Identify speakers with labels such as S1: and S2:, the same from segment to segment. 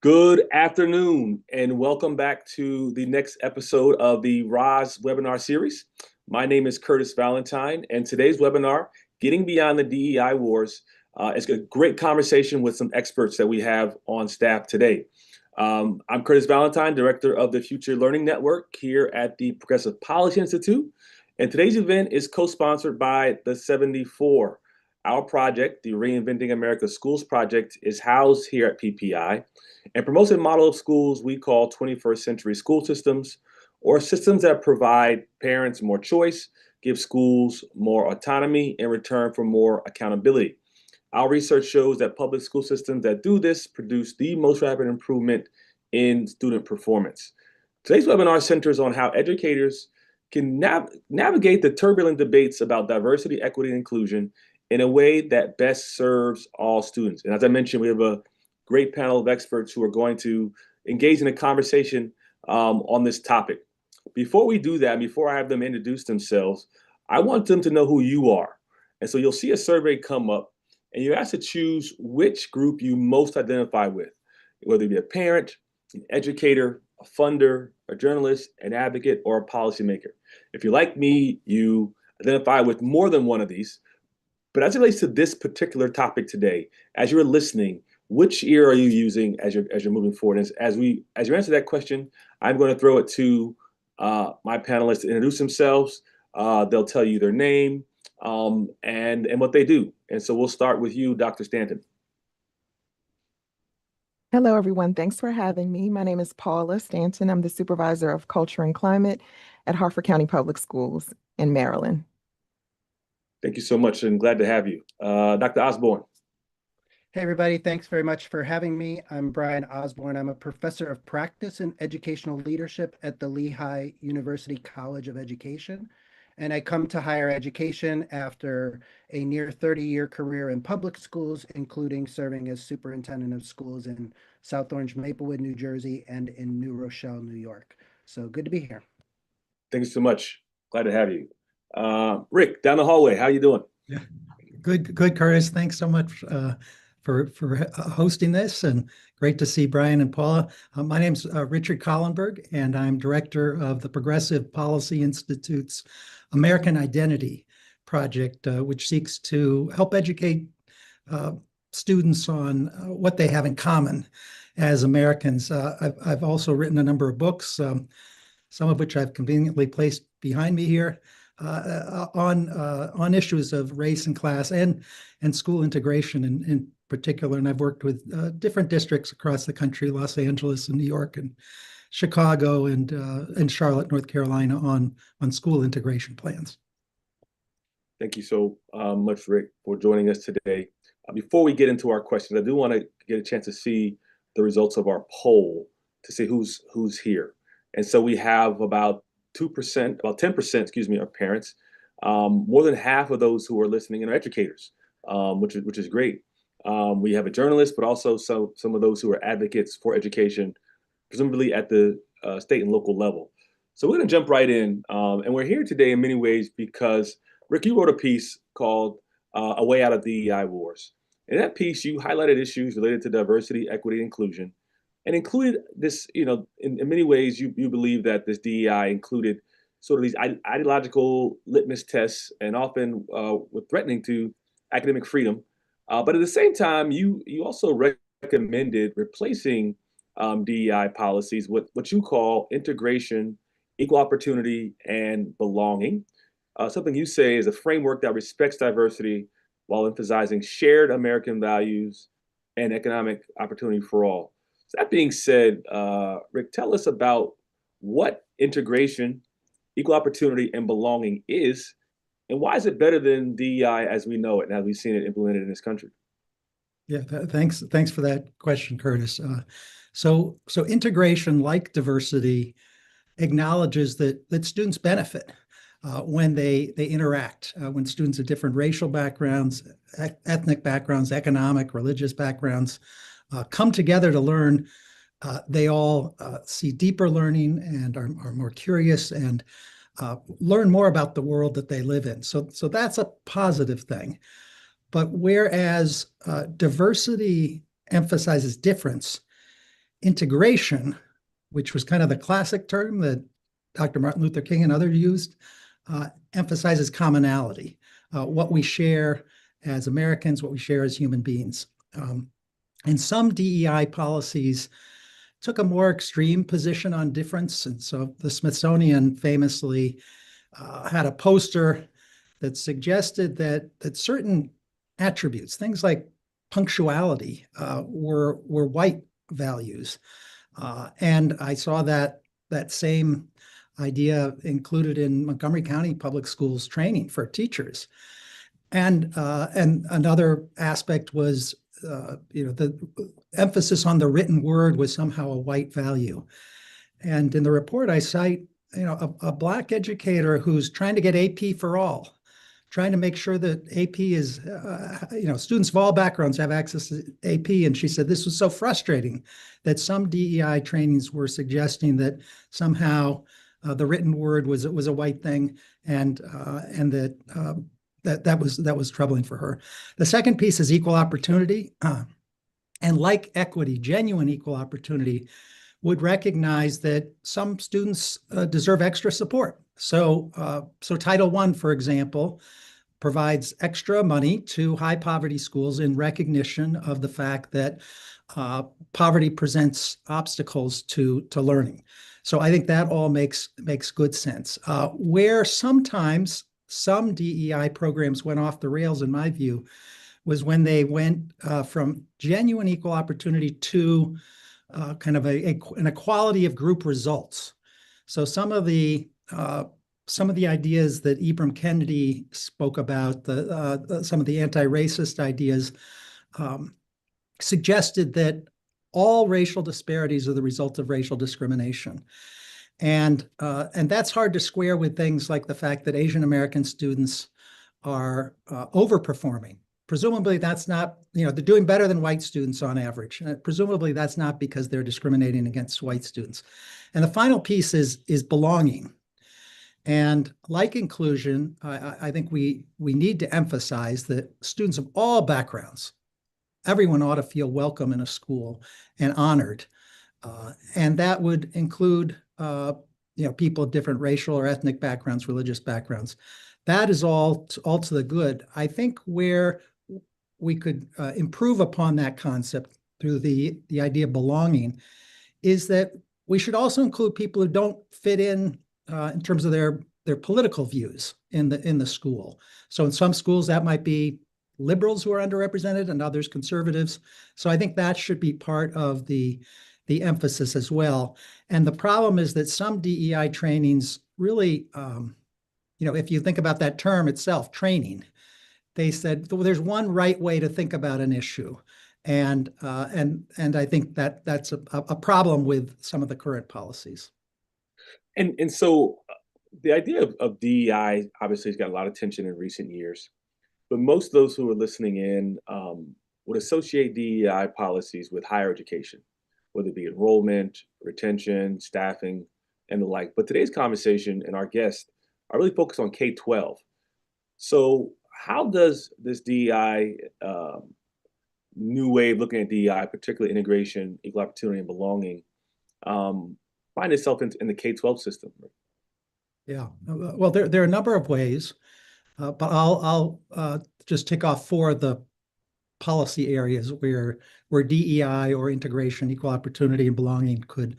S1: Good afternoon, and welcome back to the next episode of the ROS webinar series. My name is Curtis Valentine, and today's webinar, Getting Beyond the DEI Wars, is a great conversation with some experts that we have on staff today. I'm Curtis Valentine, Director of the Future Learning Network here at the Progressive Policy Institute, and today's event is co-sponsored by the 74. Our project, the Reinventing America Schools Project, is housed here at PPI and promotes a model of schools we call 21st century school systems, or systems that provide parents more choice, give schools more autonomy in return for more accountability. Our research shows that public school systems that do this produce the most rapid improvement in student performance. Today's webinar centers on how educators can navigate the turbulent debates about diversity, equity, and inclusion in a way that best serves all students. And as I mentioned, we have a great panel of experts who are going to engage in a conversation on this topic. Before we do that, before I have them introduce themselves, I want them to know who you are. And so you'll see a survey come up, and you're asked to choose which group you most identify with, whether it be a parent, an educator, a funder, a journalist, an advocate, or a policymaker. If you're like me, you identify with more than one of these. But as it relates to this particular topic today, as you're listening, which ear are you using as you're moving forward? As you answer that question, I'm going to throw it to my panelists to introduce themselves. They'll tell you their name and what they do. And so we'll start with you, Dr. Stanton.
S2: Hello, everyone. Thanks for having me. My name is Paula Stanton. I'm the Supervisor of Culture and Climate at Harford County Public Schools in Maryland.
S1: Thank you so much, and glad to have you. Dr. Osborne.
S3: Hey, everybody. Thanks very much for having me. I'm Brian Osborne. I'm a professor of practice and educational leadership at the Lehigh University College of Education. And I come to higher education after a near 30-year career in public schools, including serving as superintendent of schools in South Orange, Maplewood, New Jersey, and in New Rochelle, New York. So good to be here.
S1: Thank you so much. Glad to have you. Rick, down the hallway, how you doing?
S4: Yeah, good, Curtis. Thanks so much for hosting this, and great to see Brian and Paula. My name's Richard Collenberg, and I'm director of the Progressive Policy Institute's American Identity Project, which seeks to help educate students on what they have in common as Americans. I've also written a number of books, some of which I've conveniently placed behind me here, on issues of race and class and school integration in particular. And I've worked with different districts across the country, Los Angeles and New York and Chicago and Charlotte, North Carolina, on school integration plans.
S1: Thank you so much, Rick, for joining us today. Before we get into our questions, I do want to get a chance to see the results of our poll to see who's here. And so we have about 2%, about 10%, excuse me, are parents. More than half of those who are listening are educators, which is great. We have a journalist, but also some of those who are advocates for education, presumably at the state and local level. So we're going to jump right in. And we're here today in many ways because, Rick, you wrote a piece called A Way Out of DEI Wars. In that piece, you highlighted issues related to diversity, equity, and inclusion, and included this, in many ways, you believe that this DEI included sort of these ideological litmus tests and often were threatening to academic freedom. But at the same time, you also recommended replacing DEI policies with what you call integration, equal opportunity, and belonging. Something you say is a framework that respects diversity while emphasizing shared American values and economic opportunity for all. That being said, Rick, tell us about what integration, equal opportunity, and belonging is, and why is it better than DEI as we know it and as we've seen it implemented in this country?
S4: Yeah, thanks for that question, Curtis. So integration, like diversity, acknowledges that students benefit when they interact, when students of different racial backgrounds, ethnic backgrounds, economic, religious backgrounds come together to learn. They all see deeper learning and are more curious and learn more about the world that they live in. So that's a positive thing. But whereas diversity emphasizes difference, integration, which was kind of the classic term that Dr. Martin Luther King and others used, emphasizes commonality, what we share as Americans, what we share as human beings. And some DEI policies took a more extreme position on difference. And so the Smithsonian famously had a poster that suggested that certain attributes, things like punctuality, were white values. And I saw that same idea included in Montgomery County Public Schools training for teachers. And another aspect was, the emphasis on the written word was somehow a white value. And in the report, I cite, a Black educator who's trying to get AP for all, trying to make sure that AP is, students of all backgrounds have access to AP. And she said this was so frustrating that some DEI trainings were suggesting that somehow the written word was a white thing, and that was troubling for her. The second piece is equal opportunity, and like equity, genuine equal opportunity would recognize that some students deserve extra support. So Title I, for example, provides extra money to high poverty schools in recognition of the fact that poverty presents obstacles to learning. So I think that all makes good sense. Where sometimes some DEI programs went off the rails, in my view, was when they went from genuine equal opportunity to kind of an equality of group results. So some of the ideas that Ibram Kendi spoke about, some of the anti-racist ideas, suggested that all racial disparities are the result of racial discrimination. And that's hard to square with things like the fact that Asian American students are overperforming. Presumably that's not, they're doing better than white students on average. Presumably that's not because they're discriminating against white students. And the final piece is belonging. And like inclusion, I think we need to emphasize that students of all backgrounds, everyone ought to feel welcome in a school and honored. And that would include people of different racial or ethnic backgrounds, religious backgrounds. That is all to the good. I think where we could improve upon that concept through the idea of belonging is that we should also include people who don't fit in terms of their political views in the school. So in some schools that might be liberals who are underrepresented and others conservatives. So I think that should be part of the emphasis as well. And the problem is that some DEI trainings really, if you think about that term itself, training, they said, well, there's one right way to think about an issue. And I think that's a problem with some of the current policies.
S1: And so the idea of DEI obviously has got a lot of attention in recent years, but most of those who are listening in would associate DEI policies with higher education, whether it be enrollment, retention, staffing, and the like. But today's conversation and our guests are really focused on K-12. So how does this DEI new way of looking at DEI, particularly integration, equal opportunity, and belonging, find itself in the K-12 system?
S4: Yeah, well, there are a number of ways, but I'll just tick off four of the policy areas where DEI or integration, equal opportunity, and belonging could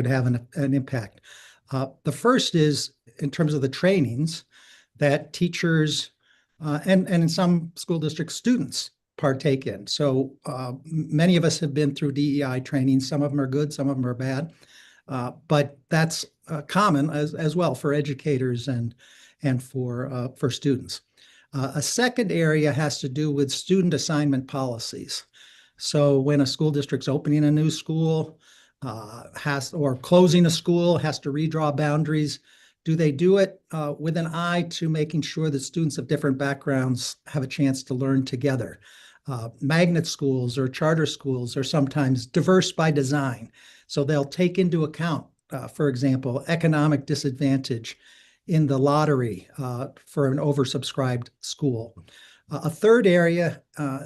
S4: have an impact. The first is in terms of the trainings that teachers and in some school districts, students partake in. So many of us have been through DEI training. Some of them are good, some of them are bad, but that's common as well for educators and for students. A second area has to do with student assignment policies. So when a school district's opening a new school, or closing a school, has to redraw boundaries, do they do it with an eye to making sure that students of different backgrounds have a chance to learn together? Magnet schools or charter schools are sometimes diverse by design. So they'll take into account, for example, economic disadvantage in the lottery for an oversubscribed school. A third area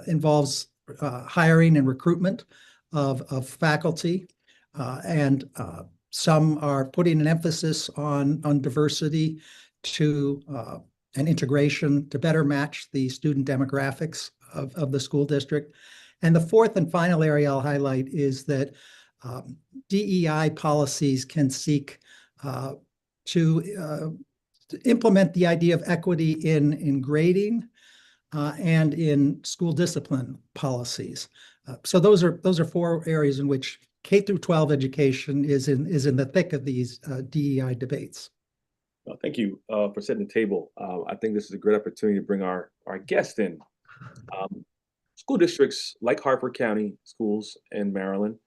S4: involves hiring and recruitment. of faculty, and some are putting an emphasis on diversity to and integration to better match the student demographics of the school district. And the fourth and final area I'll highlight is that DEI policies can seek to implement the idea of equity in grading and in school discipline policies. So those are four areas in which K through 12 education is in the thick of these DEI debates.
S1: Well, thank you for setting the table. I think this is a great opportunity to bring our guest in. School districts like Harford County Schools in Maryland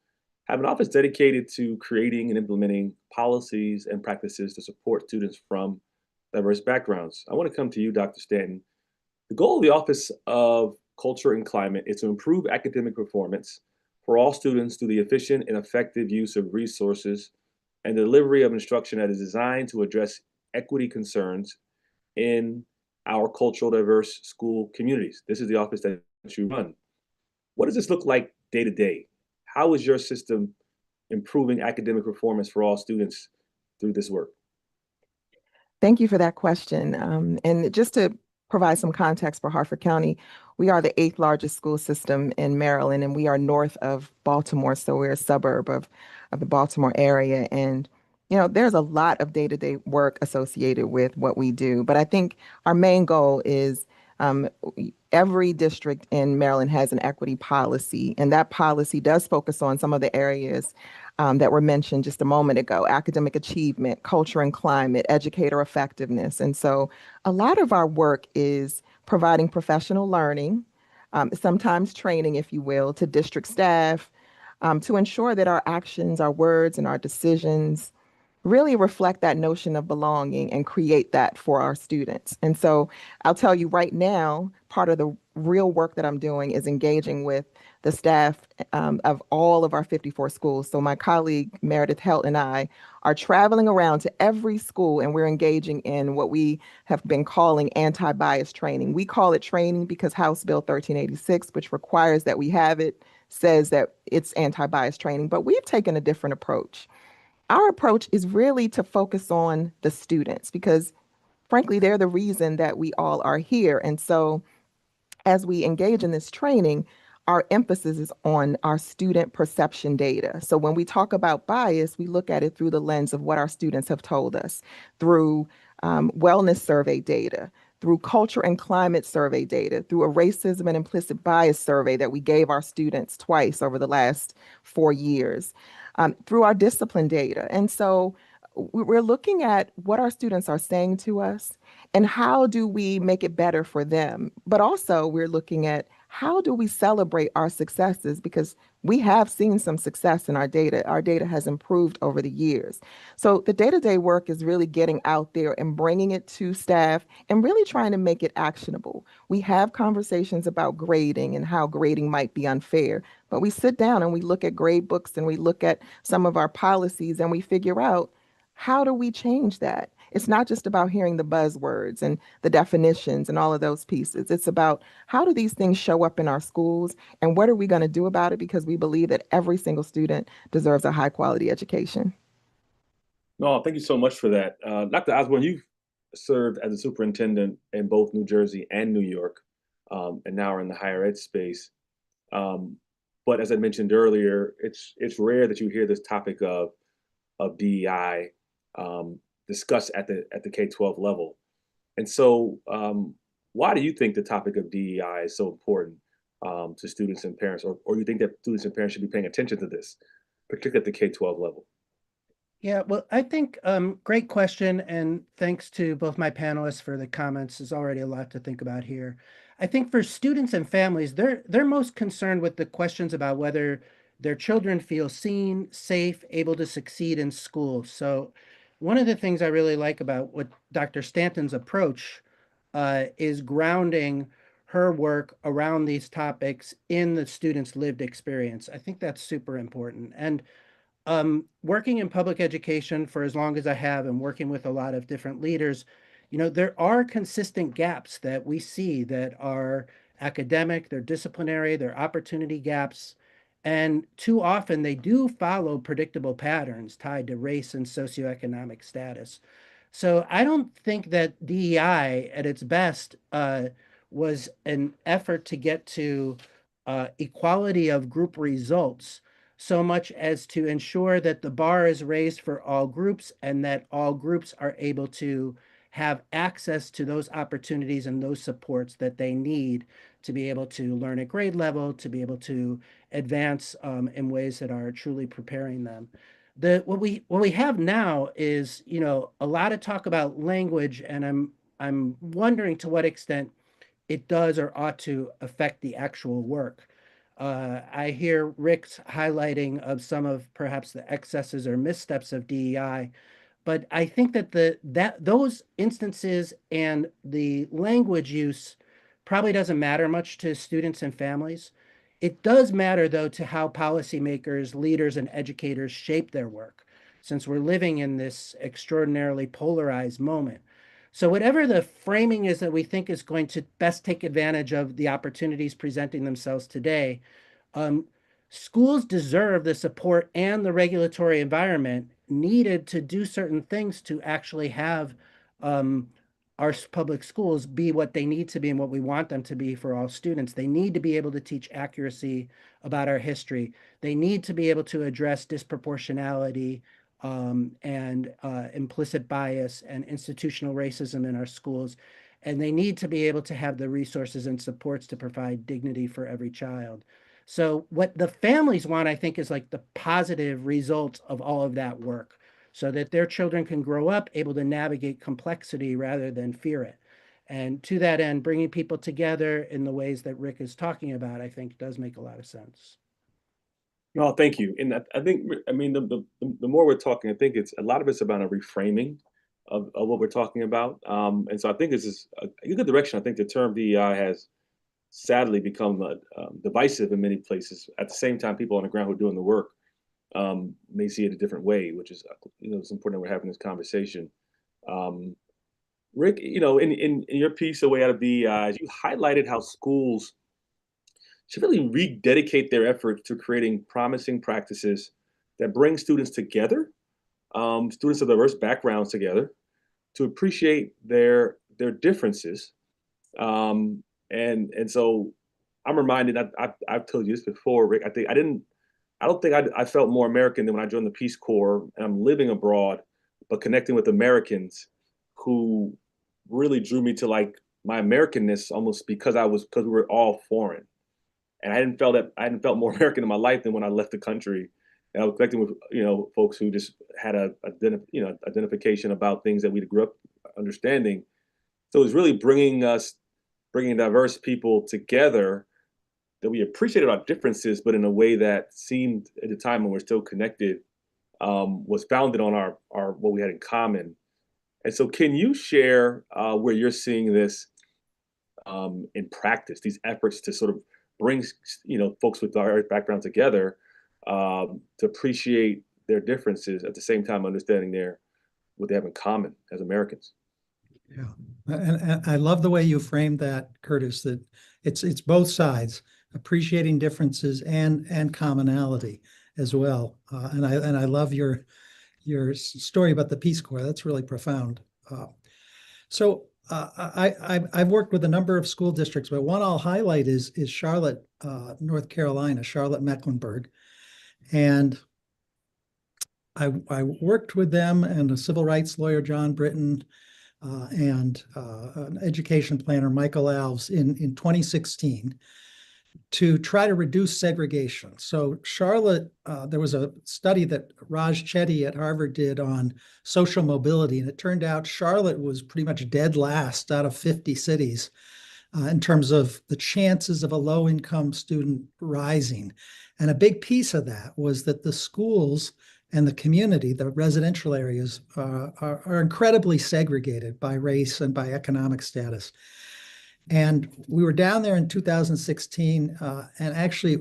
S1: have an office dedicated to creating and implementing policies and practices to support students from diverse backgrounds. I want to come to you, Dr. Stanton. The goal of the Office of Culture and Climate is to improve academic performance for all students through the efficient and effective use of resources and delivery of instruction that is designed to address equity concerns in our cultural diverse school communities. This is the office that you run. What does this look like day to day? How is your system improving academic performance for all students through this work?
S2: Thank you for that question. And just to provide some context for Harford County, we are the eighth largest school system in Maryland, and we are north of Baltimore. So we're a suburb of the Baltimore area. And, there's a lot of day-to-day work associated with what we do. But I think our main goal is every district in Maryland has an equity policy, and that policy does focus on some of the areas that were mentioned just a moment ago: academic achievement, culture and climate, educator effectiveness. And so a lot of our work is providing professional learning, sometimes training, if you will, to district staff to ensure that our actions, our words, and our decisions really reflect that notion of belonging and create that for our students. And so I'll tell you right now, part of the real work that I'm doing is engaging with the staff of all of our 54 schools. So my colleague Meredith Helt and I are traveling around to every school, and we're engaging in what we have been calling anti-bias training. We call it training because House Bill 1386, which requires that we have it, says that it's anti-bias training, but we've taken a different approach. Our approach is really to focus on the students because, frankly, they're the reason that we all are here. And so as we engage in this training, our emphasis is on our student perception data. So when we talk about bias, we look at it through the lens of what our students have told us, through wellness survey data, through culture and climate survey data, through a racism and implicit bias survey that we gave our students twice over the last 4 years, through our discipline data. And so we're looking at what our students are saying to us and how do we make it better for them. But also we're looking at how do we celebrate our successes, because we have seen some success in our data. Our data has improved over the years. So the day-to-day work is really getting out there and bringing it to staff and really trying to make it actionable. We have conversations about grading and how grading might be unfair, but we sit down and we look at grade books and we look at some of our policies and we figure out, how do we change that? It's not just about hearing the buzzwords and the definitions and all of those pieces. It's about how do these things show up in our schools and what are we going to do about it, because we believe that every single student deserves a high quality education.
S1: No, thank you so much for that. Dr. Osborne, you've served as a superintendent in both New Jersey and New York, and now are in the higher ed space. But as I mentioned earlier, it's rare that you hear this topic of DEI discussed at the K-12 level. And so why do you think the topic of DEI is so important to students and parents, or you think that students and parents should be paying attention to this, particularly at the K-12 level?
S3: Yeah, well, I think great question, and thanks to both my panelists for the comments. There's already a lot to think about here. I think for students and families, they're most concerned with the questions about whether their children feel seen, safe, able to succeed in school. So one of the things I really like about what Dr. Stanton's approach is grounding her work around these topics in the student's lived experience. I think that's super important. And working in public education for as long as I have and working with a lot of different leaders, there are consistent gaps that we see that are academic, they're disciplinary, they're opportunity gaps. And too often they do follow predictable patterns tied to race and socioeconomic status. So I don't think that DEI at its best was an effort to get to equality of group results so much as to ensure that the bar is raised for all groups and that all groups are able to have access to those opportunities and those supports that they need to be able to learn at grade level, to be able to advance in ways that are truly preparing them. What we have now is, a lot of talk about language, and I'm wondering to what extent it does or ought to affect the actual work. I hear Rick's highlighting of some of perhaps the excesses or missteps of DEI, but I think that those instances and the language use probably doesn't matter much to students and families. It does matter, though, to how policymakers, leaders, and educators shape their work, since we're living in this extraordinarily polarized moment. So, whatever the framing is that we think is going to best take advantage of the opportunities presenting themselves today, um, schools deserve the support and the regulatory environment needed to do certain things to actually have um, our public schools be what they need to be and what we want them to be for all students. They need to be able to teach accuracy about our history. They need to be able to address disproportionality and implicit bias and institutional racism in our schools. And they need to be able to have the resources and supports to provide dignity for every child. So what the families want, I think, is like the positive result of all of that work so that their children can grow up able to navigate complexity rather than fear it. And to that end, bringing people together in the ways that Rick is talking about, I think, does make a lot of sense.
S1: No, thank you. And I think, I mean, the more we're talking, I think it's a lot of it's about a reframing of what we're talking about. And so I think this is a good direction. I think the term DEI has sadly become divisive in many places. At the same time, people on the ground who are doing the work may see it a different way, which is, it's important that we're having this conversation. Um, Rick, in your piece, A Way Out of DEI, you highlighted how schools should really rededicate their efforts to creating promising practices that bring students together, students of diverse backgrounds together, to appreciate their differences. And so I'm reminded, I've told you this before, Rick. I don't think I felt more American than when I joined the Peace Corps and I'm living abroad, but connecting with Americans who really drew me to like my Americanness almost because we were all foreign. And I hadn't felt more American in my life than when I left the country. And I was connecting with folks who just had identification about things that we grew up understanding. So it was really bringing diverse people together that we appreciated our differences, but in a way that seemed at the time when we're still connected was founded on our what we had in common. And so, can you share where you're seeing this in practice? These efforts to sort of bring folks with diverse backgrounds together to appreciate their differences at the same time understanding what they have in common as Americans.
S4: Yeah, and I love the way you framed that, Curtis. That it's both sides, appreciating differences and commonality as well. And I love your story about the Peace Corps. That's really profound. I've worked with a number of school districts, but one I'll highlight is Charlotte, North Carolina, Charlotte Mecklenburg, and I worked with them and a civil rights lawyer, John Britton, and an education planner, Michael Alves, in 2016 to try to reduce segregation. So Charlotte, there was a study that Raj Chetty at Harvard did on social mobility, and it turned out Charlotte was pretty much dead last out of 50 cities in terms of the chances of a low-income student rising. And a big piece of that was that the schools and the community, the residential areas, are incredibly segregated by race and by economic status. And we were down there in 2016, and actually,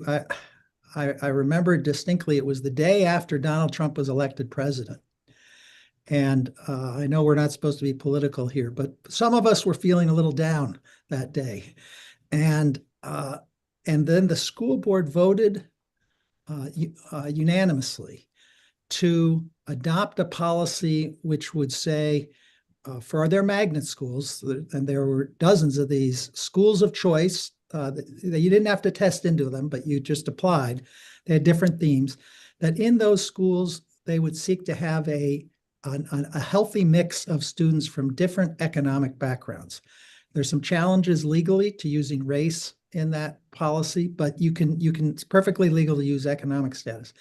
S4: I remember distinctly, it was the day after Donald Trump was elected president. And I know we're not supposed to be political here, but some of us were feeling a little down that day. And then the school board voted unanimously to adopt a policy which would say, for their magnet schools, and there were dozens of these schools of choice, you didn't have to test into them, but you just applied. They had different themes, that in those schools, they would seek to have a healthy mix of students from different economic backgrounds. There's some challenges legally to using race in that policy, but it's perfectly legal to use economic status.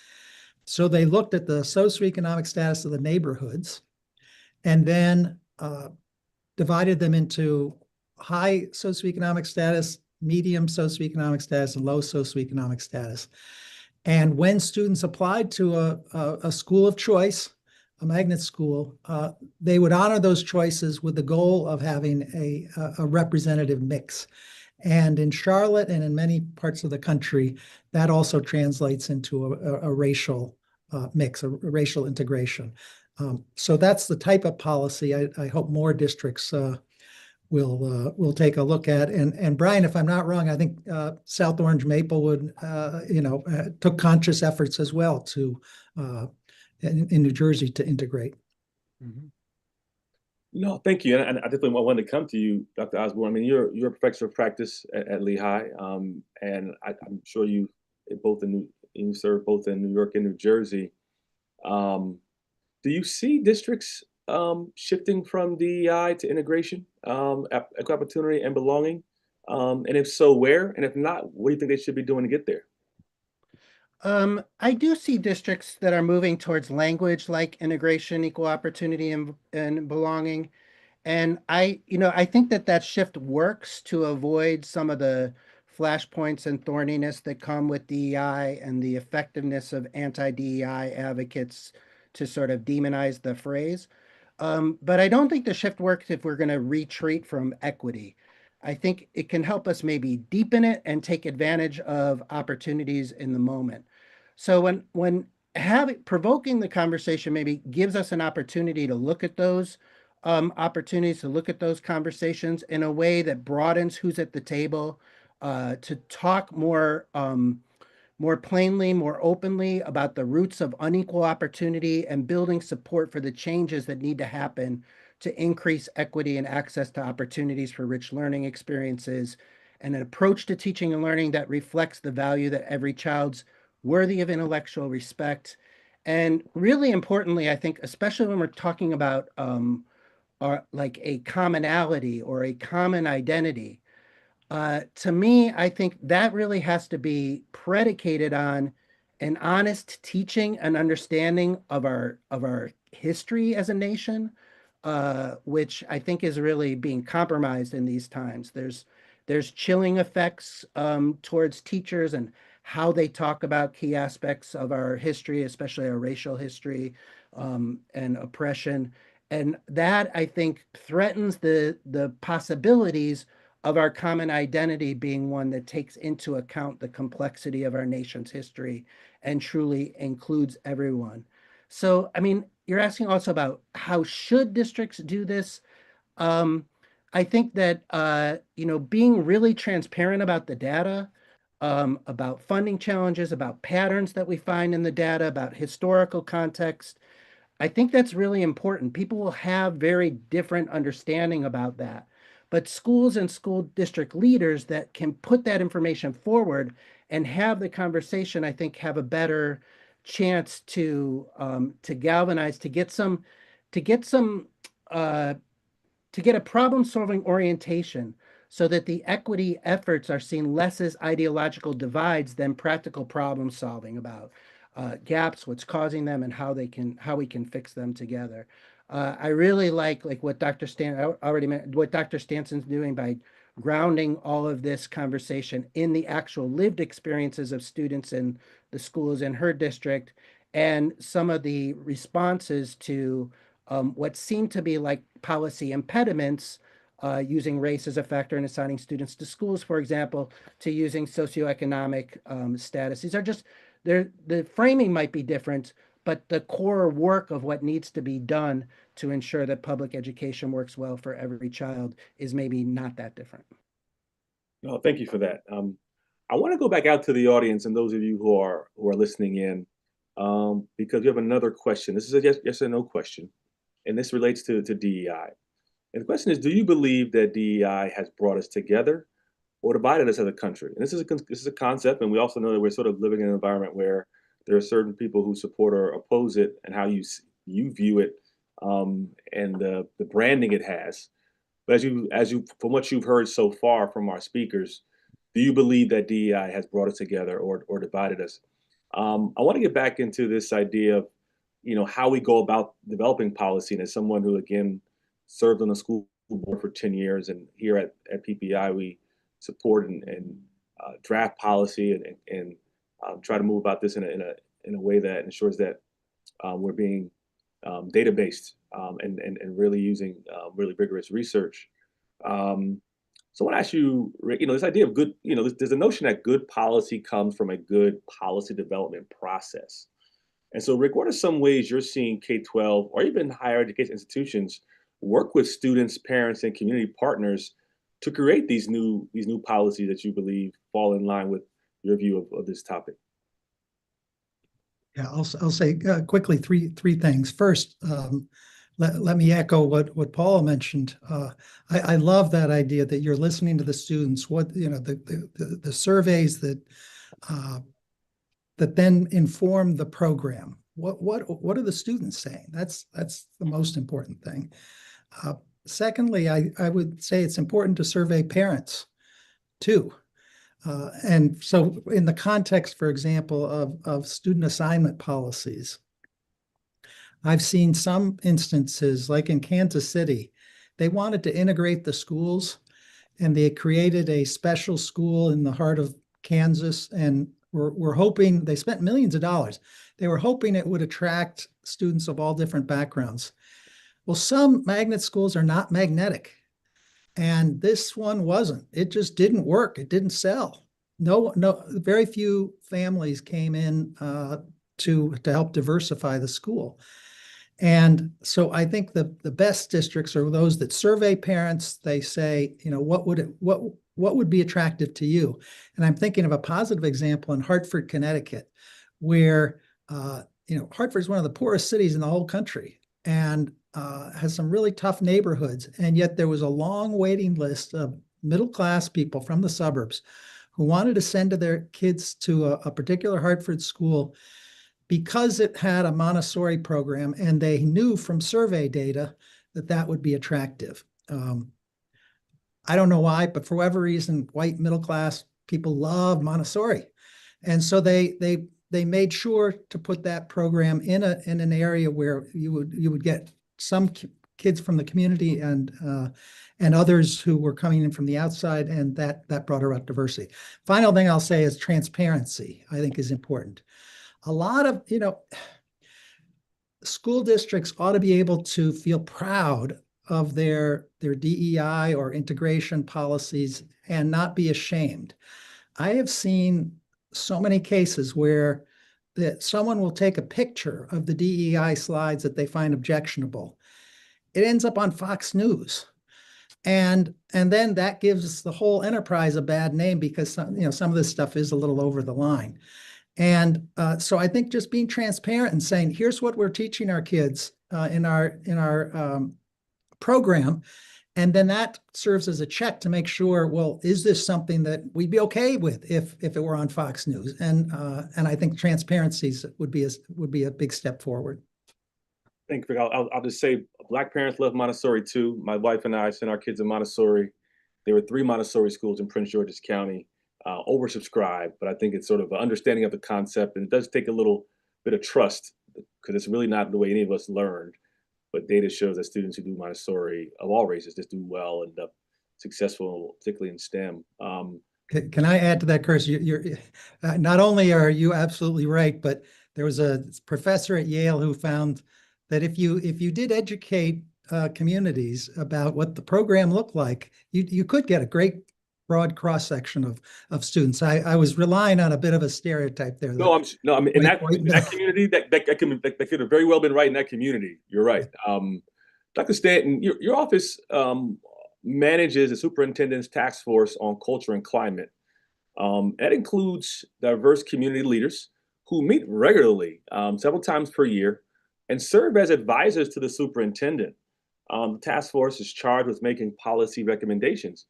S4: So they looked at the socioeconomic status of the neighborhoods and then divided them into high socioeconomic status, medium socioeconomic status, and low socioeconomic status. And when students applied to a school of choice, a magnet school, they would honor those choices with the goal of having a representative mix. And in Charlotte and in many parts of the country, that also translates into a racial mix, a racial integration. So that's the type of policy I hope more districts will take a look at. And Brian, if I'm not wrong, I think South Orange Maplewood, took conscious efforts as well to in New Jersey to integrate.
S3: Mhm.
S1: No, thank you. And I definitely wanted to come to you, Dr. Osborne. I mean, you're a professor of practice at Lehigh, and I'm sure you serve both in New York and New Jersey. Do you see districts shifting from DEI to integration, equal opportunity and belonging? And if so, where? And if not, what do you think they should be doing to get there?
S3: I do see districts that are moving towards language like integration, equal opportunity, and belonging. And I think that shift works to avoid some of the flashpoints and thorniness that come with DEI and the effectiveness of anti-DEI advocates to sort of demonize the phrase. But I don't think the shift works if we're going to retreat from equity. I think it can help us maybe deepen it and take advantage of opportunities in the moment. So when having provoking the conversation maybe gives us an opportunity to look at those opportunities, to look at those conversations in a way that broadens who's at the table, to talk more plainly, more openly about the roots of unequal opportunity and building support for the changes that need to happen to increase equity and access to opportunities for rich learning experiences, and an approach to teaching and learning that reflects the value that every child's worthy of intellectual respect. And really importantly, I think, especially when we're talking about like a commonality or a common identity, to me, I think that really has to be predicated on an honest teaching and understanding of our history as a nation, which I think is really being compromised in these times. There's chilling effects towards teachers and how they talk about key aspects of our history, especially our racial history and oppression, and that I think threatens the possibilities of our common identity being one that takes into account the complexity of our nation's history and truly includes everyone. So, I mean, you're asking also about how should districts do this? Um, I think that being really transparent about the data, about funding challenges, about patterns that we find in the data, about historical context, I think that's really important. People will have very different understanding about that. But schools and school district leaders that can put that information forward and have the conversation, I think, have a better chance to galvanize, to get some uh, to get a problem-solving orientation so that the equity efforts are seen less as ideological divides than practical problem solving about gaps, what's causing them, and how we can fix them together. I really like what what Dr. Stanson's doing by grounding all of this conversation in the actual lived experiences of students in the schools in her district, and some of the responses to what seem to be like policy impediments, using race as a factor in assigning students to schools, for example, to using socioeconomic status. These are just, the framing might be different, but the core work of what needs to be done to ensure that public education works well for every child is maybe not that different.
S1: No, thank you for that. I want to go back out to the audience and those of you who are listening in, because we have another question. This is a yes or no question, and this relates to DEI. And the question is, do you believe that DEI has brought us together or divided us as a country? And this is a concept, and we also know that we're sort of living in an environment where there are certain people who support or oppose it, and how you view it, and the branding it has. But from what you've heard so far from our speakers, do you believe that DEI has brought us together or divided us? I want to get back into this idea of, how we go about developing policy. And as someone who, again, served on the school board for 10 years, and here at PPI, we support and draft policy and try to move about this in a way that ensures that we're being data-based, and really using really rigorous research. So I want to ask you, Rick, this idea of good, there's a notion that good policy comes from a good policy development process. And so, Rick, what are some ways you're seeing K-12 or even higher education institutions work with students, parents, and community partners to create these new policies that you believe fall in line with your view of this topic?
S4: Yeah, I'll say quickly three things. First, let me echo what Paula mentioned. I love that idea that you're listening to the students. What the surveys that then inform the program. What are the students saying? That's the most important thing. Secondly, I would say it's important to survey parents too. And so in the context, for example, of student assignment policies, I've seen some instances, like in Kansas City, they wanted to integrate the schools, and they created a special school in the heart of Kansas, and were hoping, they spent millions of dollars. They were hoping it would attract students of all different backgrounds. Well, some magnet schools are not magnetic. And this one wasn't. It just didn't work. It didn't sell. No, very few families came in to help diversify the school. And so I think the best districts are those that survey parents. They say, what would be attractive to you? And I'm thinking of a positive example in Hartford, Connecticut, where Hartford is one of the poorest cities in the whole country, and has some really tough neighborhoods. And yet there was a long waiting list of middle-class people from the suburbs who wanted to send their kids to a particular Hartford school because it had a Montessori program, and they knew from survey data that would be attractive. I don't know why, but for whatever reason, white middle-class people love Montessori. And so they made sure to put that program in an area where you would get some kids from the community and others who were coming in from the outside, and that brought about diversity. Final thing I'll say is transparency, I think, is important. A lot of school districts ought to be able to feel proud of their DEI or integration policies and not be ashamed. I have seen so many cases where someone will take a picture of the DEI slides that they find objectionable. It ends up on Fox News. And then that gives the whole enterprise a bad name, because some of this stuff is a little over the line. And so I think just being transparent and saying, here's what we're teaching our kids in our program. And then that serves as a check to make sure, well, is this something that we'd be okay with if it were on Fox News? And I think transparency would be a big step forward.
S1: Thank you. I'll just say, Black parents love Montessori too. My wife and I sent our kids to Montessori. There were 3 Montessori schools in Prince George's County, oversubscribed, but I think it's sort of an understanding of the concept, and it does take a little bit of trust, because it's really not the way any of us learned. But data shows that students who do Montessori of all races just do well, end up successful, particularly in STEM.
S4: Can I add to that, Curtis? You're not only are you absolutely right, but there was a professor at Yale who found that if you did educate communities about what the program looked like, you could get a great broad cross section of students. I was relying on a bit of a stereotype there.
S1: No, I mean, in that community, that could have very well been right in that community. You're right. Dr. Stanton, your office manages the superintendent's task force on culture and climate. That includes diverse community leaders who meet regularly, several times per year, and serve as advisors to the superintendent. The task force is charged with making policy recommendations.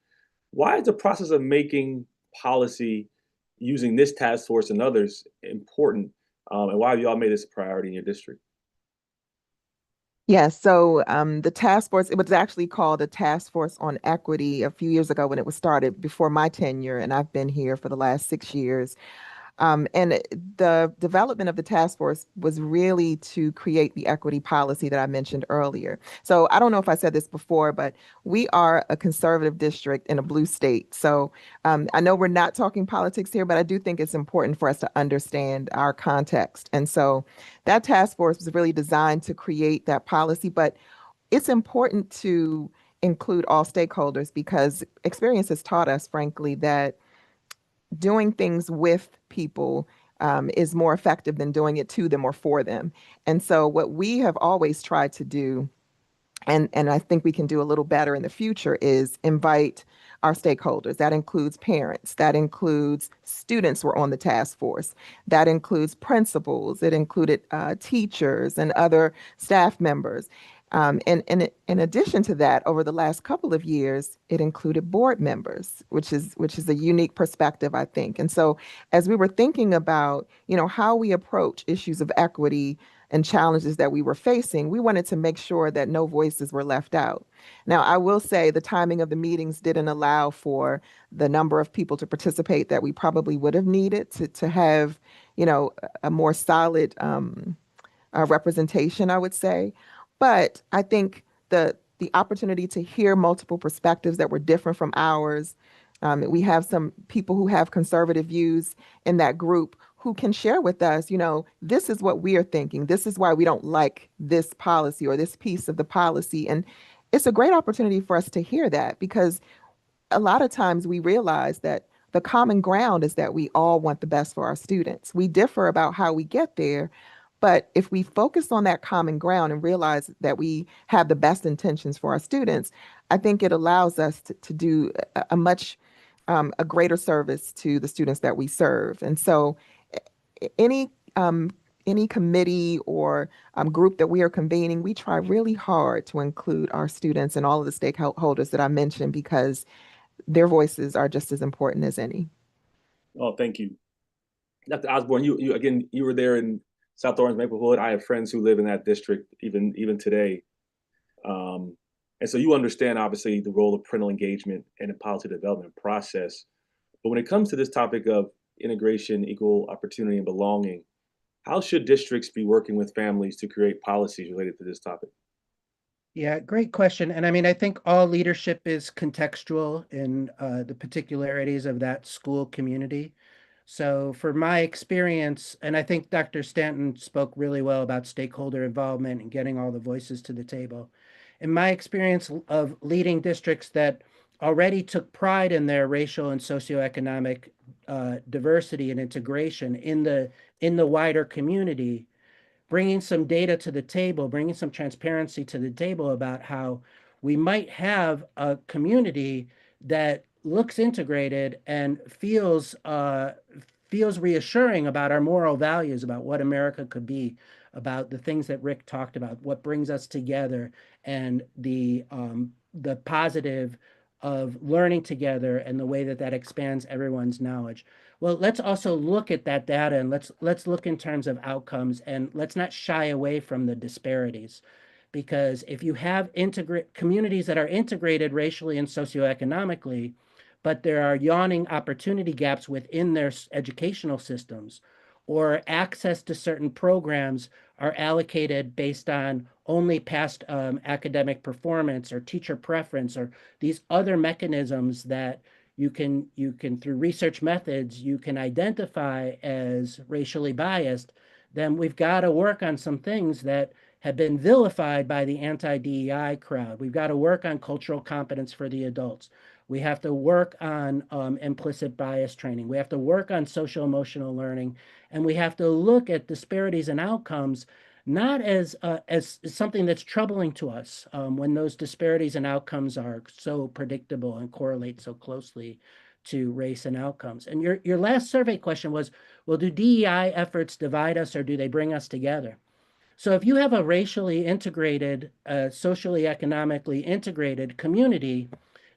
S1: Why is the process of making policy using this task force and others important? And why have y'all made this a priority in your district?
S2: Yes, so the task force, it was actually called the Task Force on Equity a few years ago when it was started before my tenure, and I've been here for the last 6 years. The development of the task force was really to create the equity policy that I mentioned earlier. So I don't know if I said this before, but we are a conservative district in a blue state. So I know we're not talking politics here, but I do think it's important for us to understand our context. And so that task force was really designed to create that policy, but it's important to include all stakeholders because experience has taught us, frankly, that doing things with people is more effective than doing it to them or for them. And so, what we have always tried to do, and I think we can do a little better in the future, is invite our stakeholders. That includes parents, that includes students who are on the task force, that includes principals, it included teachers and other staff members. And in addition to that, over the last couple of years, it included board members, which is a unique perspective, I think. And so, as we were thinking about, how we approach issues of equity and challenges that we were facing, we wanted to make sure that no voices were left out. Now, I will say the timing of the meetings didn't allow for the number of people to participate that we probably would have needed to have, a more solid representation, I would say. But I think the opportunity to hear multiple perspectives that were different from ours. We have some people who have conservative views in that group who can share with us, this is what we are thinking. This is why we don't like this policy or this piece of the policy. And it's a great opportunity for us to hear that because a lot of times we realize that the common ground is that we all want the best for our students. We differ about how we get there, but if we focus on that common ground and realize that we have the best intentions for our students, I think it allows us to do a much a greater service to the students that we serve. And so any any committee or group that we are convening, we try really hard to include our students and all of the stakeholders that I mentioned because their voices are just as important as any.
S1: Oh, thank you. Dr. Osborne, you again, you were there in South Orange, Maplewood. I have friends who live in that district even today. And so you understand, obviously, the role of parental engagement in the policy development process. But when it comes to this topic of integration, equal opportunity, and belonging, how should districts be working with families to create policies related to this topic?
S3: Yeah, great question. And I mean, I think all leadership is contextual in the particularities of that school community. So, for my experience, and I think Dr. Stanton spoke really well about stakeholder involvement and getting all the voices to the table. In my experience of leading districts that already took pride in their racial and socioeconomic diversity and integration in the wider community, bringing some data to the table, bringing some transparency to the table about how we might have a community that looks integrated and feels reassuring about our moral values, about what America could be, about the things that Rick talked about, what brings us together, and the positive of learning together and the way that that expands everyone's knowledge. Well, let's also look at that data and let's look in terms of outcomes and let's not shy away from the disparities. Because if you have communities that are integrated racially and socioeconomically, but there are yawning opportunity gaps within their educational systems, or access to certain programs are allocated based on only past academic performance or teacher preference or these other mechanisms that you can through research methods you can identify as racially biased, then we've got to work on some things that have been vilified by the anti-DEI crowd. We've got to work on cultural competence for the adults. We have to work on implicit bias training. We have to work on social emotional learning, and we have to look at disparities in outcomes not as something that's troubling to us when those disparities in outcomes are so predictable and correlate so closely
S5: to race and outcomes. And your last survey question was, well, do DEI efforts divide us or do they bring us together? So if you have a racially integrated, socially, economically integrated community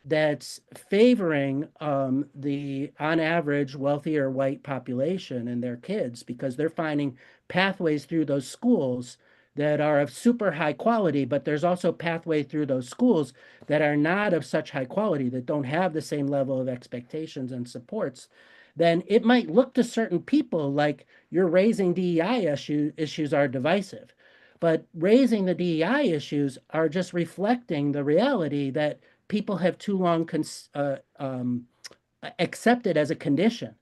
S5: that's favoring the, on average, wealthier white population and their kids because they're finding pathways through those schools that are of super high quality, but there's also pathway through those schools that are not of such high quality, that don't have the same level of expectations and supports, then it might look to certain people like you're raising DEI issues are divisive. But raising the DEI issues are just reflecting the reality that people have too long accepted as a condition.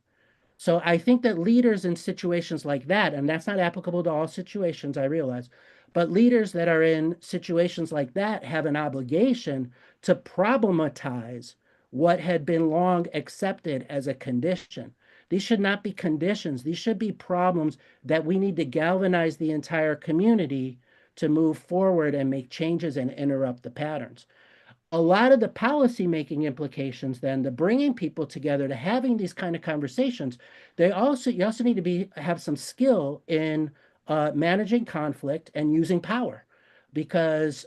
S5: So I think that leaders in situations like that, and that's not applicable to all situations, I realize, but leaders that are in situations like that have an obligation to problematize what had been long accepted as a condition. These should not be conditions. These should be problems that we need to galvanize the entire community to move forward and make changes and interrupt the patterns. A lot of the policy making implications, then, the bringing people together to having these kind of conversations, you also need to have some skill in managing conflict and using power, because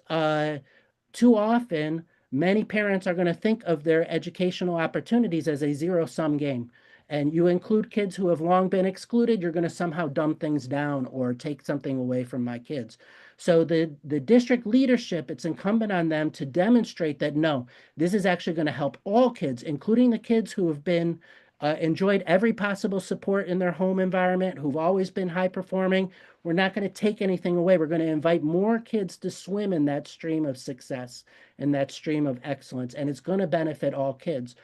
S5: too often many parents are going to think of their educational opportunities as a zero-sum game. And you include kids who have long been excluded, you're going to somehow dumb things down or take something away from my kids. So the district leadership, it's incumbent on them to demonstrate that, no, this is actually going to help all kids, including the kids who have been enjoyed every possible support in their home environment, who've always been high performing. We're not going to take anything away. We're going to invite more kids to swim in that stream of success, in that stream of excellence, and it's going to benefit all kids.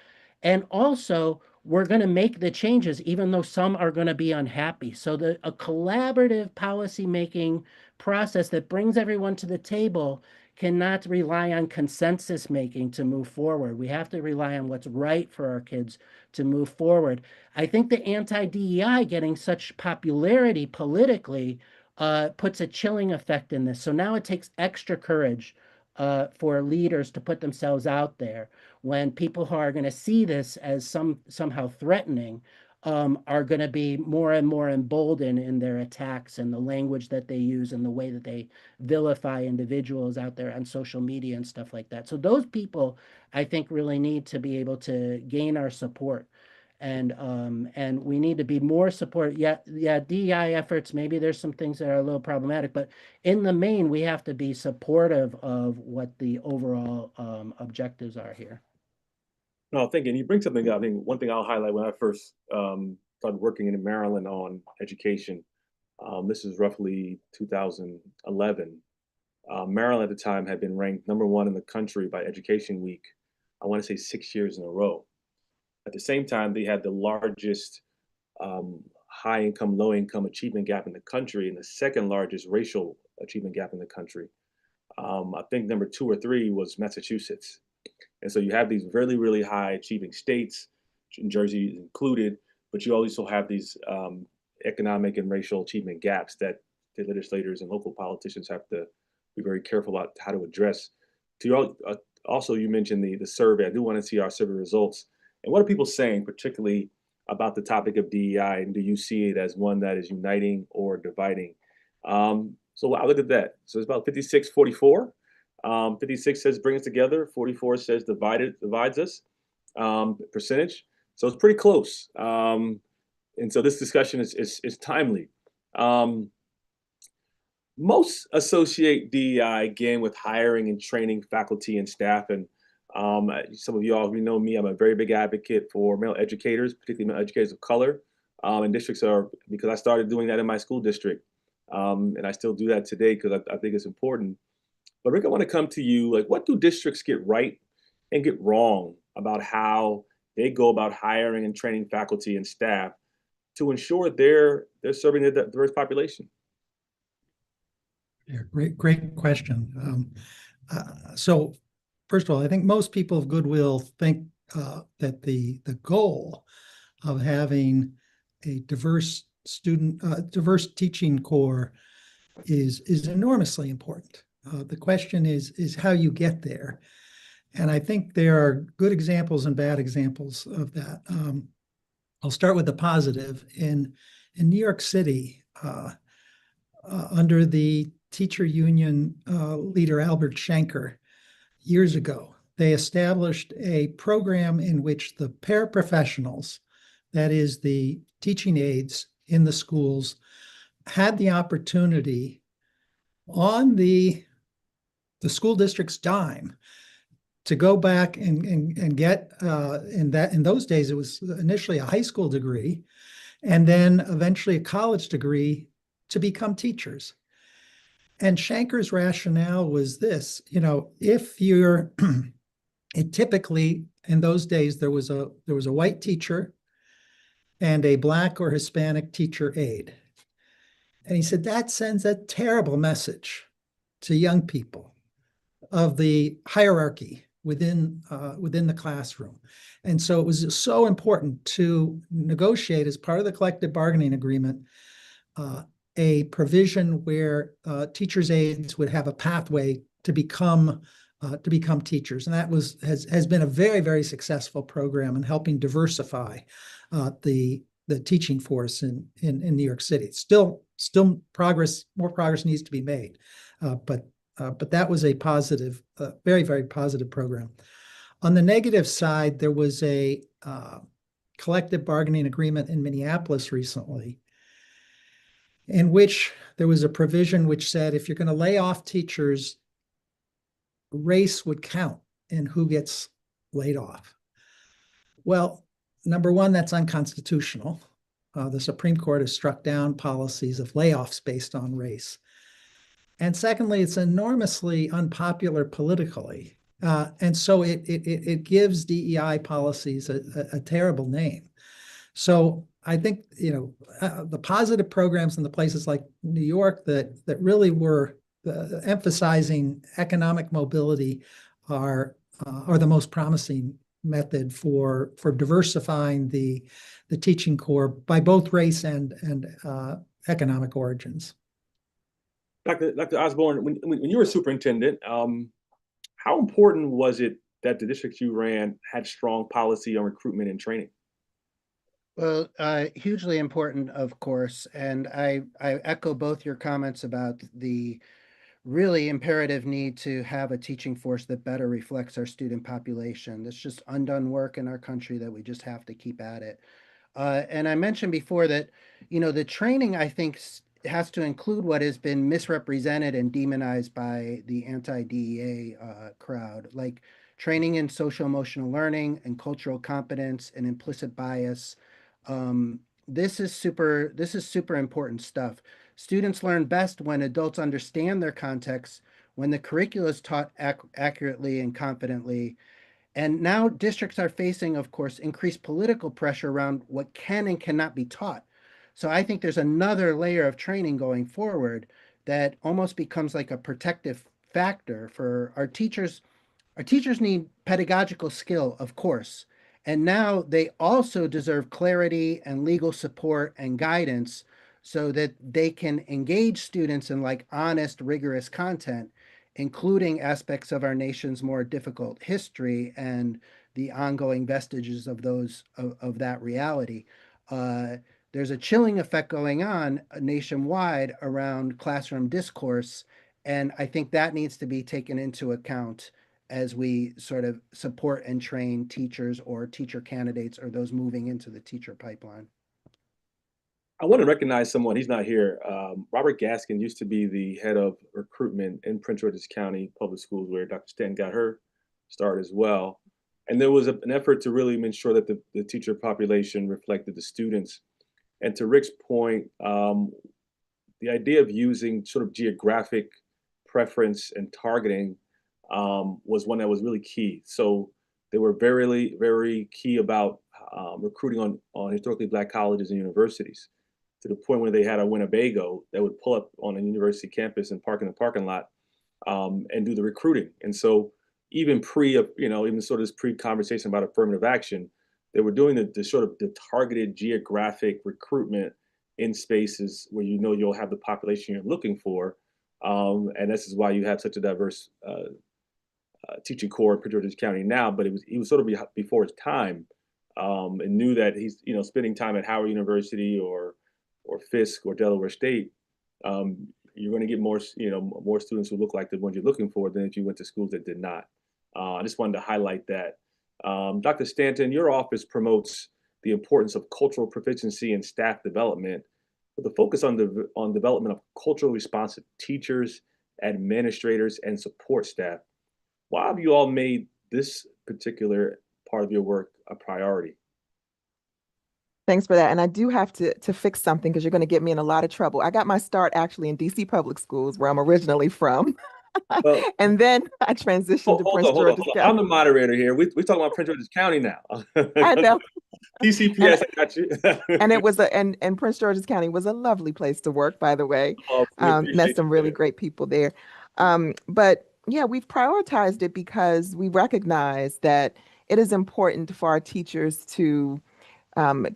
S5: And also, we're going to make the changes, even though some are going to be unhappy. So a collaborative policy making process that brings everyone to the table cannot rely on consensus making to move forward. We have to rely on what's right for our kids to move forward. I think the anti-DEI getting such popularity politically puts a chilling effect in this. So now it takes extra courage for leaders to put themselves out there when people who are going to see this as somehow threatening are going to be more and more emboldened in their attacks and the language that they use and the way that they vilify individuals out there on social media and stuff like that. So those people, I think, really need to be able to gain our support. And we need to be more support. Yeah, DEI efforts, maybe there's some things that are a little problematic, but in the main, we have to be supportive of what the overall objectives are here.
S1: No, thinking you bring something up. I think one thing I'll highlight when I first started working in Maryland on education, this is roughly 2011. Maryland at the time had been ranked #1 in the country by Education Week, I want to say 6 years in a row. At the same time, they had the largest high income, low income achievement gap in the country and the second largest racial achievement gap in the country. I think number 2 or 3 was Massachusetts. And so you have these really, really high achieving states, Jersey included, but you also have these economic and racial achievement gaps that the legislators and local politicians have to be very careful about how to address. To your, also, you mentioned the survey. I do want to see our survey results. And what are people saying, particularly about the topic of DEI? And do you see it as one that is uniting or dividing? So I look at that. So it's about 56-44. 56 says bring us together. 44 says divides us, percentage. So it's pretty close. And so this discussion is timely. Most associate DEI again with hiring and training faculty and staff. And some of you all, know me, I'm a very big advocate for male educators, particularly male educators of color. And districts are, because I started doing that in my school district. And I still do that today because I think it's important. But Rick, I want to come to you. Like, what do districts get right and get wrong about how they go about hiring and training faculty and staff to ensure they're serving the diverse population?
S4: Yeah, great question. So first of all, I think most people of goodwill think that the goal of having a diverse teaching core is enormously important. The question is how you get there. And I think there are good examples and bad examples of that. I'll start with the positive. In New York City, under the teacher union leader Albert Schenker, years ago, they established a program in which the paraprofessionals, that is the teaching aides in the schools, had the opportunity on the school district's dime to go back and get in those days it was initially a high school degree and then eventually a college degree to become teachers. And Shanker's rationale was this, if you're it typically in those days there was a white teacher and a Black or Hispanic teacher aide. And he said that sends a terrible message to young people of the hierarchy within the classroom. And so it was so important to negotiate as part of the collective bargaining agreement a provision where teachers' aides would have a pathway to become teachers, and that has been a very, very successful program in helping diversify the teaching force in New York City. Still more progress needs to be made, but that was a positive, very, very positive program. On the negative side, there was a collective bargaining agreement in Minneapolis recently, in which there was a provision which said if you're going to lay off teachers, race would count in who gets laid off. Well, number one, that's unconstitutional. The Supreme Court has struck down policies of layoffs based on race. And secondly, it's enormously unpopular politically. And so it gives DEI policies a terrible name. So I think, the positive programs in the places like New York that really were emphasizing economic mobility are the most promising method for diversifying the teaching corps by both race and economic origins.
S1: Dr. Osborne, when you were superintendent, how important was it that the districts you ran had strong policy on recruitment and training?
S5: Well, hugely important, of course. And I echo both your comments about the really imperative need to have a teaching force that better reflects our student population. That's just undone work in our country that we just have to keep at it. And I mentioned before that, the training, I think, has to include what has been misrepresented and demonized by the anti-DEA crowd, like training in social emotional learning and cultural competence and implicit bias. This is super important stuff. Students learn best when adults understand their context, when the curricula is taught accurately and confidently. And now districts are facing, of course, increased political pressure around what can and cannot be taught. So I think there's another layer of training going forward that almost becomes like a protective factor for our teachers. Our teachers need pedagogical skill, of course, and now they also deserve clarity and legal support and guidance so that they can engage students in like honest, rigorous content, including aspects of our nation's more difficult history and the ongoing vestiges of that reality. There's a chilling effect going on nationwide around classroom discourse, and I think that needs to be taken into account as we sort of support and train teachers or teacher candidates or those moving into the teacher pipeline.
S1: I want to recognize someone. He's not here. Robert Gaskin used to be the head of recruitment in Prince George's County Public Schools, where Dr. Stanton got her start as well. And there was an effort to really make sure that the teacher population reflected the students. And to Rick's point, the idea of using sort of geographic preference and targeting was one that was really key. So they were very, very key about recruiting on historically Black colleges and universities, to the point where they had a Winnebago that would pull up on a university campus and park in the parking lot and do the recruiting. And so even even sort of this pre-conversation about affirmative action, they were doing the sort of the targeted geographic recruitment in spaces where you'll have the population you're looking for. And this is why you have such a diverse teaching corps in Prince George's County now, but he was sort of before his time, and knew that he's spending time at Howard University or Fisk or Delaware State. You're going to get more students who look like the ones you're looking for than if you went to schools that did not. I just wanted to highlight that. Dr. Stanton, your office promotes the importance of cultural proficiency and staff development with a focus on development of culturally responsive teachers, administrators, and support staff. Why have you all made this particular part of your work a priority?
S2: Thanks for that. And I do have to fix something because you're going to get me in a lot of trouble. I got my start actually in DC public schools, where I'm originally from.
S1: Well,
S2: And then I transitioned to Prince George's
S1: hold on. I'm
S2: County.
S1: the moderator here. We're talking about Prince George's County now.
S2: I know.
S1: DCPS, I got you.
S2: And it was and Prince George's County was a lovely place to work, by the way.
S1: Oh, we
S2: Met
S1: appreciate
S2: some
S1: you
S2: really
S1: there.
S2: great people there. But yeah, we've prioritized it because we recognize that it is important for our teachers to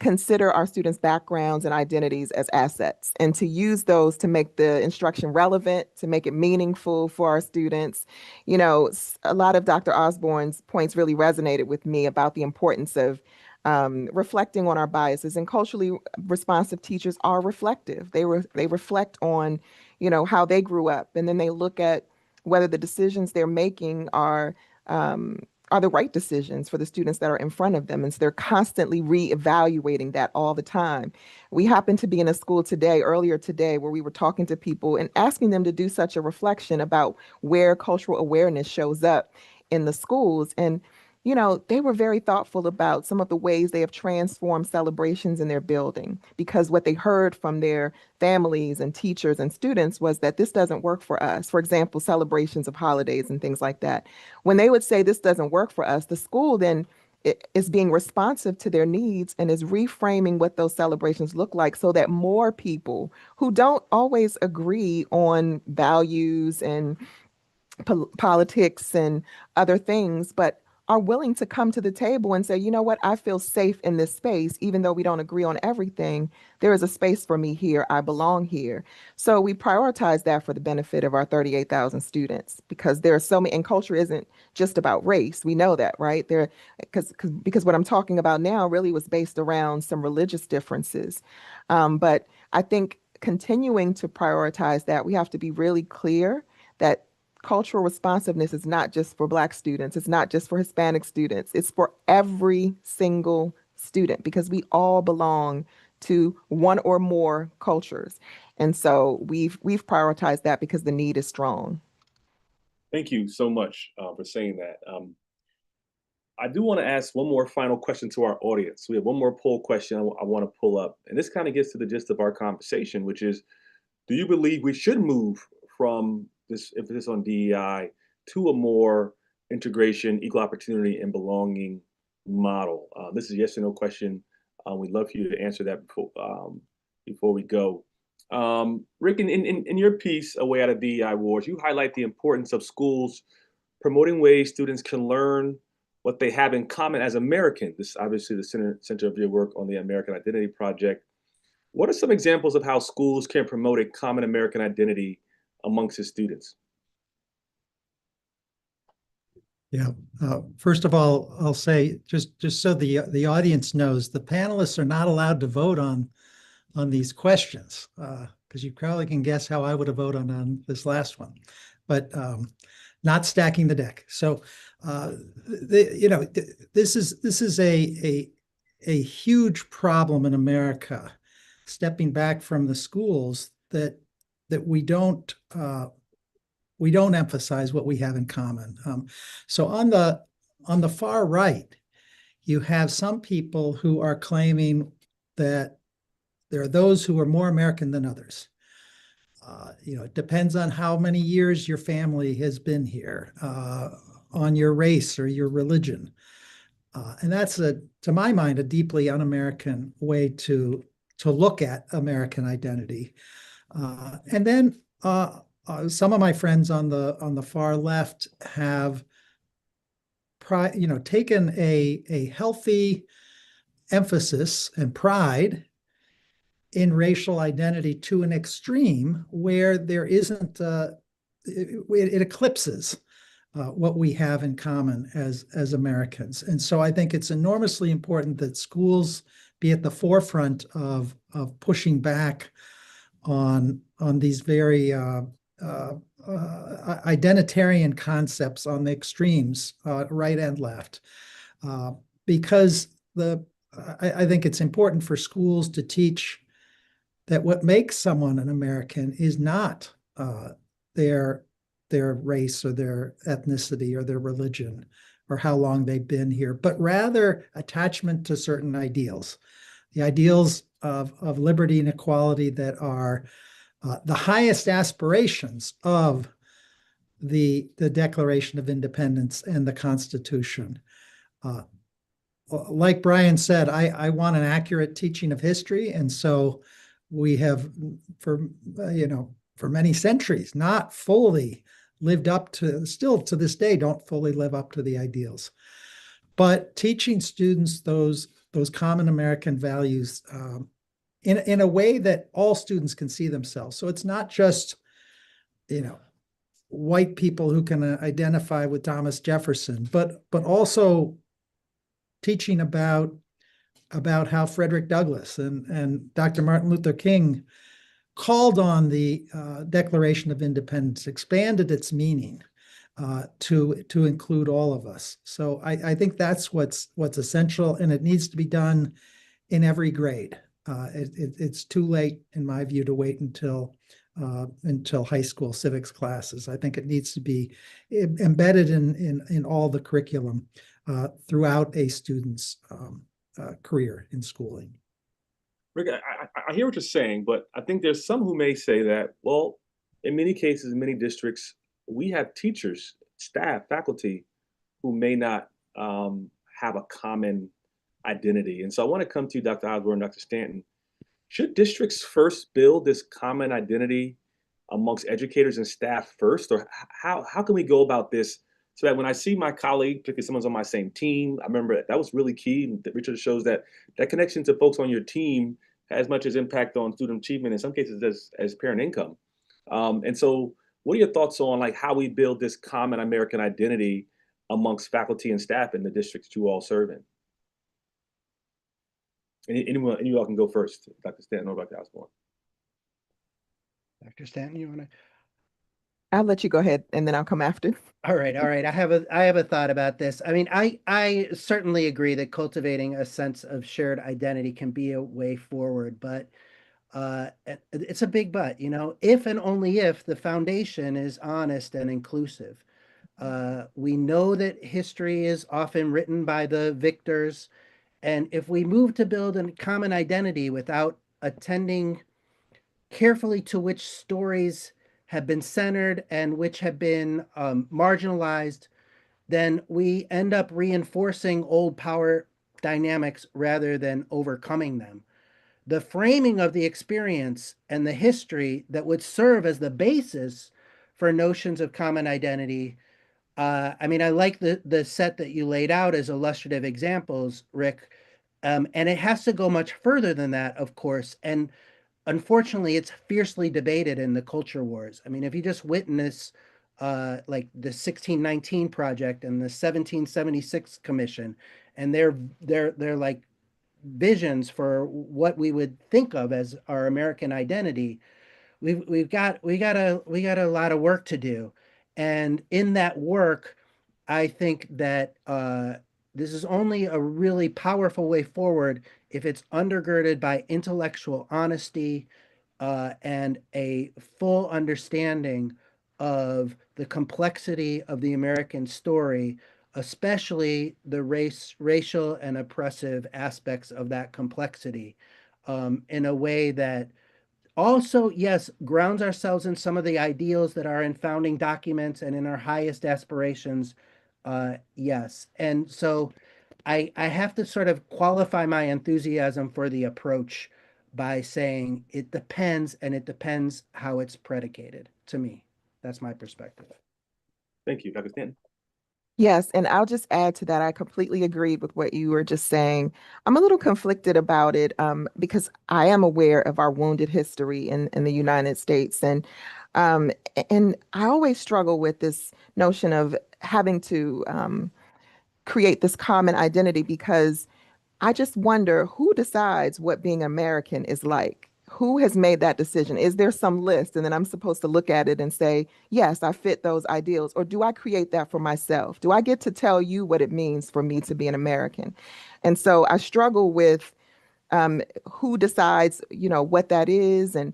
S2: consider our students' backgrounds and identities as assets and to use those to make the instruction relevant, to make it meaningful for our students. A lot of Dr. Osborne's points really resonated with me about the importance of reflecting on our biases, and culturally responsive teachers are reflective. They reflect on, how they grew up, and then they look at whether the decisions they're making are the right decisions for the students that are in front of them. And so they're constantly reevaluating that all the time. We happen to be in a school earlier today, where we were talking to people and asking them to do such a reflection about where cultural awareness shows up in the schools. And they were very thoughtful about some of the ways they have transformed celebrations in their building, because what they heard from their families and teachers and students was that this doesn't work for us. For example, celebrations of holidays and things like that. When they would say this doesn't work for us, the school then is being responsive to their needs and is reframing what those celebrations look like, so that more people who don't always agree on values and politics and other things, but are willing to come to the table and say, you know what, I feel safe in this space, even though we don't agree on everything. There is a space for me here. I belong here. So we prioritize that for the benefit of our 38,000 students, because there are so many, and culture isn't just about race. We know that, right? Because what I'm talking about now really was based around some religious differences. But I think continuing to prioritize that, we have to be really clear that cultural responsiveness is not just for Black students. It's not just for Hispanic students. It's for every single student, because we all belong to one or more cultures. And so we've prioritized that because the need is strong.
S1: Thank you so much for saying that. I do want to ask one more final question to our audience. We have one more poll question I want to pull up. And this kind of gets to the gist of our conversation, which is, do you believe we should move from this emphasis on DEI to a more integration, equal opportunity, and belonging model? This is a yes or no question. We'd love for you to answer that before we go. Rick, in your piece, A Way Out of DEI Wars, you highlight the importance of schools promoting ways students can learn what they have in common as Americans. This is obviously the center of your work on the American Identity Project. What are some examples of how schools can promote a common American identity amongst its students?
S4: Yeah. First of all, I'll say, just so the audience knows, the panelists are not allowed to vote on these questions, because you probably can guess how I would have voted on this last one, but not stacking the deck. So, this is a huge problem in America, stepping back from the schools, that we don't emphasize what we have in common. So on the far right, you have some people who are claiming that there are those who are more American than others. It depends on how many years your family has been here, on your race or your religion. And that's, to my mind, a deeply un-American way to look at American identity. And then some of my friends on the far left have taken a healthy emphasis and pride in racial identity to an extreme where there isn't, it eclipses what we have in common as Americans. And so I think it's enormously important that schools be at the forefront of pushing back on these very identitarian concepts on the extremes, right and left, because I think it's important for schools to teach that what makes someone an American is not their race or their ethnicity or their religion or how long they've been here, but rather attachment to certain ideals, the ideals of liberty and equality that are the highest aspirations of the Declaration of Independence and the Constitution. Like Brian said, I want an accurate teaching of history, and so we have, for many centuries, not fully lived up to, still to this day, don't fully live up to the ideals. But teaching students those common American values in a way that all students can see themselves. So it's not just, white people who can identify with Thomas Jefferson, but also teaching about how Frederick Douglass and Dr. Martin Luther King called on the Declaration of Independence, expanded its meaning to include all of us. So I think that's what's essential, and it needs to be done in every grade. It's too late, in my view, to wait until high school civics classes. I think it needs to be embedded in all the curriculum throughout a student's career in schooling.
S1: Rick, I hear what you're saying, but I think there's some who may say that, well, in many cases, in many districts, we have teachers, staff, faculty who may not have a common identity. And so I want to come to you, Dr. Osborne, Dr. Stanton. Should districts first build this common identity amongst educators and staff first, or how can we go about this so that when I see my colleague, particularly someone's on my same team, I remember that was really key. The research shows that connection to folks on your team has as much as impact on student achievement, in some cases as parent income. And so what are your thoughts on like how we build this common American identity amongst faculty and staff in the districts you all serve in? Anyone, you all can go first, Dr. Stanton or Dr. Osborne.
S3: Dr. Stanton, you want to?
S2: I'll let you go ahead and then I'll come after.
S3: All right. I have a thought about this. I mean, I certainly agree that cultivating a sense of shared identity can be a way forward, but it's a big but, if and only if the foundation is honest and inclusive. We know that history is often written by the victors, and if we move to build a common identity without attending carefully to which stories have been centered and which have been marginalized, then we end up reinforcing old power dynamics rather than overcoming them. The framing of the experience and the history that would serve as the basis for notions of common identity. I mean, I like the set that you laid out as illustrative examples, Rick, and it has to go much further than that, of course. And unfortunately, it's fiercely debated in the culture wars. I mean, if you just witness like the 1619 Project and the 1776 Commission, and they're like visions for what we would think of as our American identity, we got a lot of work to do. And in that work, I think that this is only a really powerful way forward if it's undergirded by intellectual honesty and a full understanding of the complexity of the American story, especially the racial and oppressive aspects of that complexity, in a way that also, yes, grounds ourselves in some of the ideals that are in founding documents and in our highest aspirations. Yes. And so I have to sort of qualify my enthusiasm for the approach by saying it depends, and it depends how it's predicated to me. That's my perspective.
S1: Thank you, Dr. Stanton.
S2: Yes, and I'll just add to that. I completely agree with what you were just saying. I'm a little conflicted about it because I am aware of our wounded history in the United States. And I always struggle with this notion of having to create this common identity, because I just wonder who decides what being American is like. Who has made that decision? Is there some list and then I'm supposed to look at it and say, yes, I fit those ideals? Or do I create that for myself? Do I get to tell you what it means for me to be an American? And so I struggle with who decides, what that is. And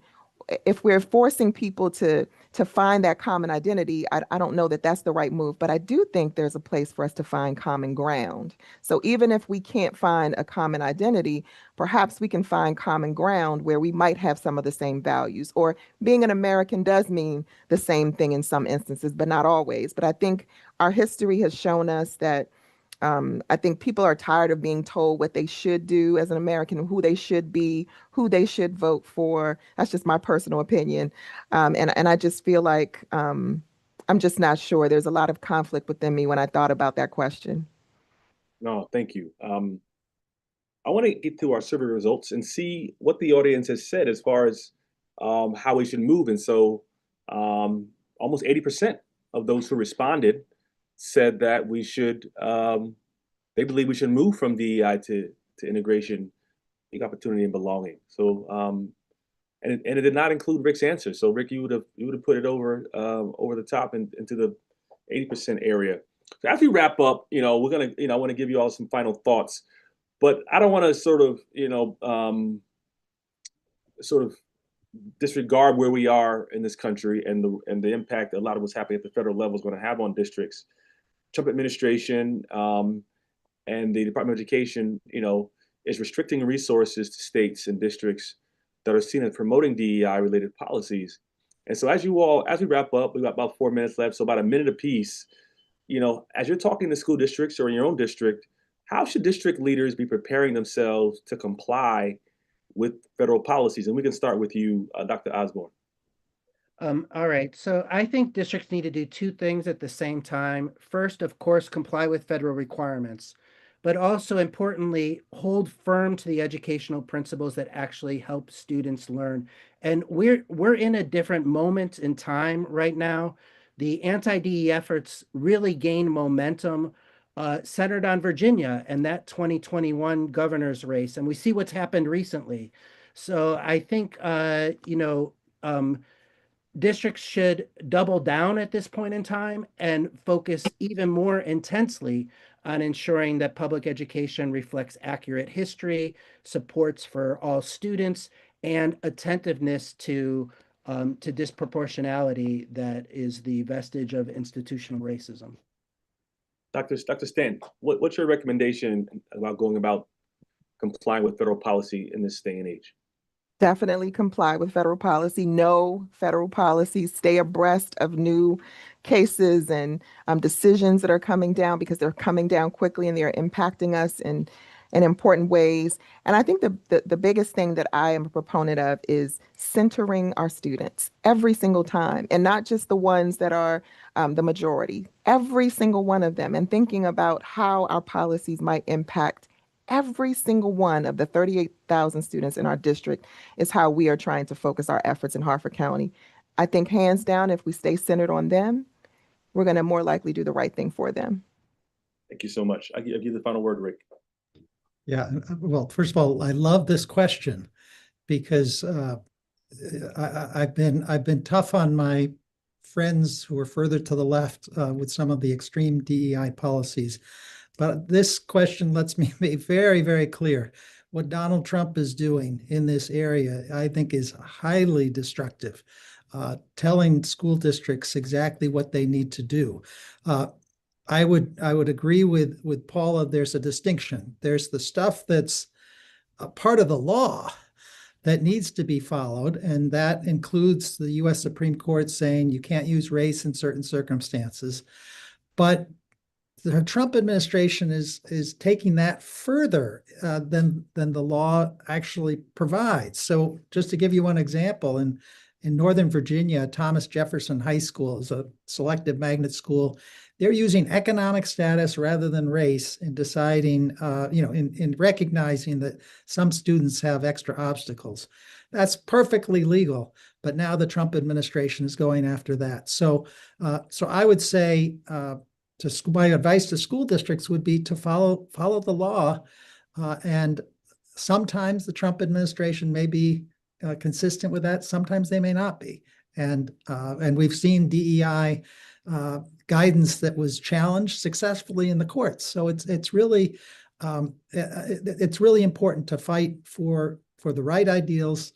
S2: if we're forcing people to find that common identity, I don't know that that's the right move, but I do think there's a place for us to find common ground. So even if we can't find a common identity, perhaps we can find common ground where we might have some of the same values, or being an American does mean the same thing in some instances, but not always. But I think our history has shown us that I think people are tired of being told what they should do as an American, who they should be, who they should vote for. That's just my personal opinion. And I just feel like I'm just not sure. There's a lot of conflict within me when I thought about that question.
S1: No, thank you. I want to get to our survey results and see what the audience has said as far as how we should move. And so almost 80% of those who responded said that we should, they believe we should move from DEI to integration, equal opportunity, and belonging. So, and it did not include Rick's answer. So, Rick, you would have put it over the top into the 80% area. So, as we wrap up, we're gonna, I want to give you all some final thoughts, but I don't want to sort of disregard where we are in this country and the impact a lot of what's happening at the federal level is going to have on districts. Trump administration and the Department of Education, is restricting resources to states and districts that are seen as promoting DEI-related policies. And so as we wrap up, we've got about 4 minutes left, so about a minute apiece. As you're talking to school districts or in your own district, how should district leaders be preparing themselves to comply with federal policies? And we can start with you, Dr. Osborne.
S5: All right. So I think districts need to do two things at the same time. First, of course, comply with federal requirements, but also importantly, hold firm to the educational principles that actually help students learn. And we're in a different moment in time right now. The anti-DE efforts really gained momentum centered on Virginia and that 2021 governor's race. And we see what's happened recently. So I think, districts should double down at this point in time and focus even more intensely on ensuring that public education reflects accurate history, supports for all students, and attentiveness to disproportionality that is the vestige of institutional racism.
S1: Dr. Stan, what's your recommendation about going about complying with federal policy in this day and age?
S2: Definitely comply with federal policy, know federal policy, stay abreast of new cases and decisions that are coming down, because they're coming down quickly and they're impacting us in important ways. And I think the biggest thing that I am a proponent of is centering our students every single time, and not just the ones that are the majority, every single one of them, and thinking about how our policies might impact every single one of the 38,000 students in our district is how we are trying to focus our efforts in Harford County. I think hands down, if we stay centered on them, we're going to more likely do the right thing for them.
S1: Thank you so much. I'll give you the final word, Rick.
S4: Yeah, well, first of all, I love this question because I've been tough on my friends who are further to the left with some of the extreme DEI policies. But this question lets me be very, very clear. What Donald Trump is doing in this area, I think, is highly destructive, telling school districts exactly what they need to do. I would agree with Paula. There's a distinction. There's the stuff that's a part of the law that needs to be followed, and that includes the U.S. Supreme Court saying you can't use race in certain circumstances. But the Trump administration is taking that further than the law actually provides. So just to give you one example, in Northern Virginia, Thomas Jefferson High School is a selective magnet school. They're using economic status rather than race in deciding, in recognizing that some students have extra obstacles. That's perfectly legal, but now the Trump administration is going after that. So I would say, my advice to school districts would be to follow the law. And sometimes the Trump administration may be consistent with that. Sometimes they may not be. And we've seen DEI guidance that was challenged successfully in the courts. So it's really important to fight for the right ideals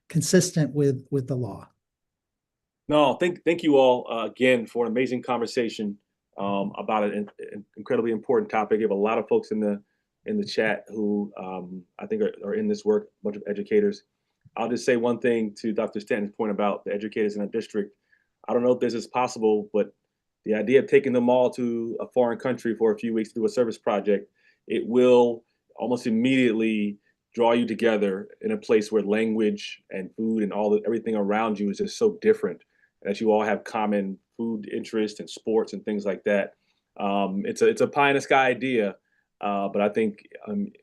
S4: consistent with the law.
S1: No, thank you all again for an amazing conversation about an incredibly important topic. We have a lot of folks in the chat who I think are in this work, a bunch of educators. I'll just say one thing to Dr. Stanton's point about the educators in our district. I don't know if this is possible, but the idea of taking them all to a foreign country for a few weeks to do a service project, it will almost immediately draw you together in a place where language and food and everything around you is just so different, that you all have common food interest and sports and things like that. It's a pie in the sky idea, but I think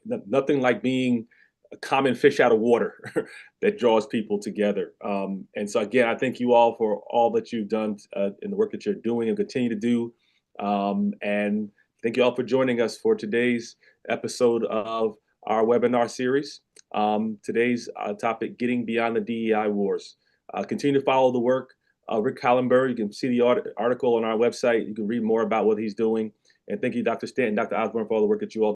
S1: nothing like being a common fish out of water that draws people together. And so again, I thank you all for all that you've done in the work that you're doing and continue to do. And thank you all for joining us for today's episode of our webinar series. Today's topic, Getting Beyond the DEI Wars. Continue to follow the work of Rick Hallenberg. You can see the article on our website. You can read more about what he's doing. And thank you, Dr. Stanton, Dr. Osborne, for all the work that you all